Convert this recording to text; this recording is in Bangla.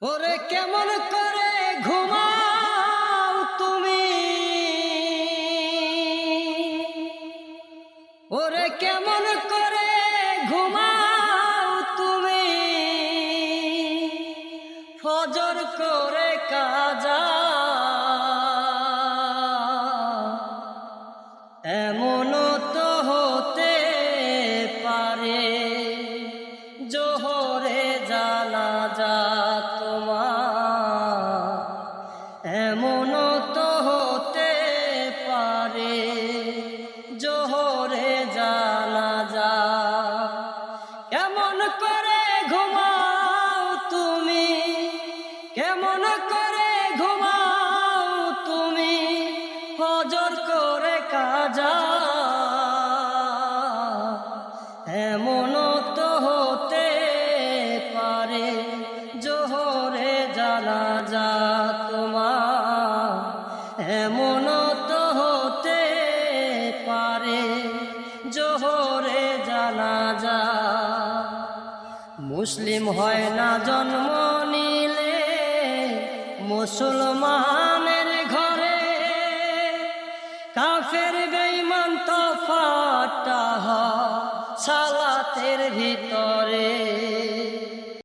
ওরে কেমন করে ঘুমাও তুমি, ওরে কেমন করে ঘুমাও তুমি, ফজর করে কাজা এমনও তো হতে পারে জোহরে জানাজা তোমার, এমনও তো হতে পারে জোহরে জানাজা। কেমন করে ঘুমাও তুমি, কেমন করে ঘুমাও তুমি, ফজর করে কাজা এমনও তো হতে পারে জোহরে জানাজা তোমার, এমনও তো হতে পারে জোহরে জানাজা। মুসলিম হয় না জন্ম নিলে মুসলমানের ঘরে, কাফের বেঈমান তফাৎটা হয় সালাতের ভিতরে।